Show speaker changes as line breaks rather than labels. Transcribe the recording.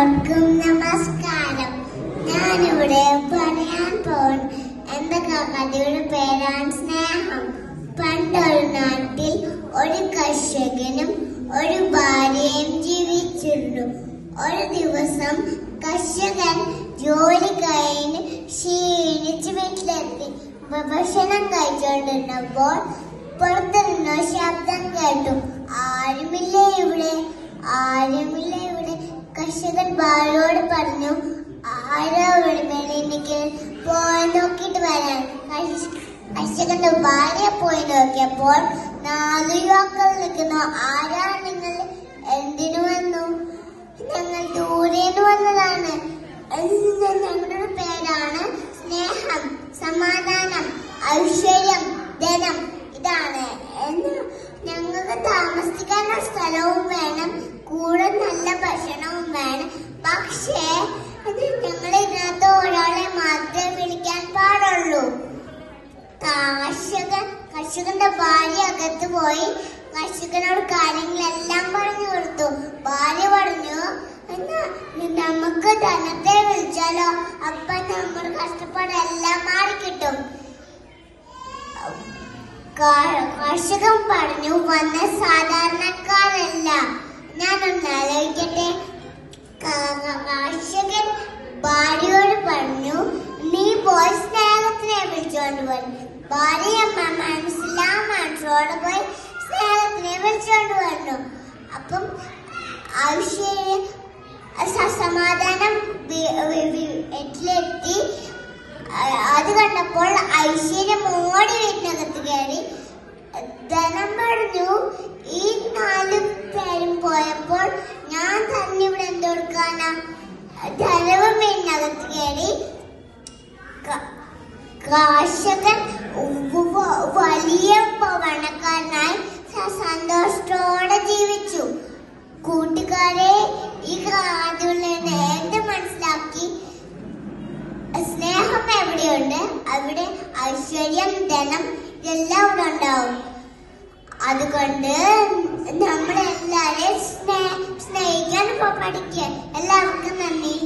എല്ലാവർക്കും നമസ്കാരം. ഞാനിവിടെ പറയാൻ പോകുന്ന എന്റെ കഥയുടെ പേരാണ് സ്നേഹം. പണ്ടൊരു നാട്ടിൽ ഒരു കർഷകനും ഒരു ഭാര്യയും ജീവിച്ചിരുന്നു. ഒരു ദിവസം കർഷകൻ ജോലി കഴിഞ്ഞ് ക്ഷീണിച്ച് വീട്ടിലെത്തി. ഭക്ഷണം കഴിച്ചുകൊണ്ടിരുന്നപ്പോൾ പുറത്തുനിന്ന് ശബ്ദം കേട്ടു. ആരുമില്ലേ ഇവിടെ, ആരുമില്ല ഇവിടെ. കർഷകൻ ഭാര്യയോട് പറഞ്ഞു, ആരോ വെളിക്ക് പോയി നോക്കിയിട്ട് വരാൻ. കർഷകന്റെ ഭാര്യ പോയി നോക്കിയപ്പോൾ 4 യുവാക്കൾ നിൽക്കുന്നു. ആരാ നിങ്ങൾ? എന്തിനു വന്നു? ഞങ്ങൾ ദൂരേന്ന് വന്നതാണ്. ഞങ്ങളുടെ പേരാണ് സ്നേഹം, സമാധാനം, ഐശ്വര്യം, ധനം. ഇതാണ് ഞങ്ങൾക്ക് താമസിക്കാനുള്ള സ്ഥലവും വേണം, കൂടെ നല്ല ഭക്ഷണവും വേണം. പക്ഷേ ഞങ്ങൾ ഇതിനകത്ത് ഒരാളെ മാത്രമേ വിളിക്കാൻ പാടുള്ളൂ. കർഷകന്റെ ഭാര്യ അകത്ത് പോയി കർഷകനോട് കാര്യങ്ങളെല്ലാം പറഞ്ഞു കൊടുത്തു. ഭാര്യ പറഞ്ഞു, നമുക്ക് ധനത്തെ വിളിച്ചാലോ, അപ്പൊ നമ്മുടെ കഷ്ടപ്പാടെല്ലാം മാറിക്കിട്ടും. കർഷകൻ പറഞ്ഞു, വന്ന സാധാരണക്കാരല്ല. ഞാനൊന്ന് ആലോചിക്കട്ടെ. കർഷകൻ ഭാര്യയോട് പറഞ്ഞു, നീ പോയി സ്നേഹത്തിനെ വിളിച്ചോണ്ട് വന്നു. ഭാര്യ മനസ്സിലോട് പോയി സ്നേഹത്തിനെ വിളിച്ചോണ്ട് വന്നു. അപ്പം സമാധാനം വീട്ടിലെത്തി. അത് കണ്ടപ്പോൾ ഐശ്വര്യം ഓടി വീട്ടിനകത്ത് കയറി. ധനം പറഞ്ഞു, ഈ 4 പേരും പോയപ്പോൾ ഞാൻ തന്നെ ഇവിടെ എന്തെടുക്കാനാ? ധനവും വീട്ടിനകത്ത് കയറി. കർഷകൻ വലിയ പണക്കാരനായി സന്തോഷത്തോടെ ജീവിച്ചു. കൂട്ടുകാരെ, ഈ കഥയിൽ നിന്ന് എന്ത് മനസ്സിലാക്കി? സ്നേഹം എവിടെയുണ്ട് അവിടെ ഐശ്വര്യം, ധനം ഇതെല്ലാം ഇവിടെ ഉണ്ടാവും. അതുകൊണ്ട് നമ്മളെല്ലാരെയും സ്നേഹിക്കാൻ പഠിക്കുക. എല്ലാവർക്കും നന്ദി.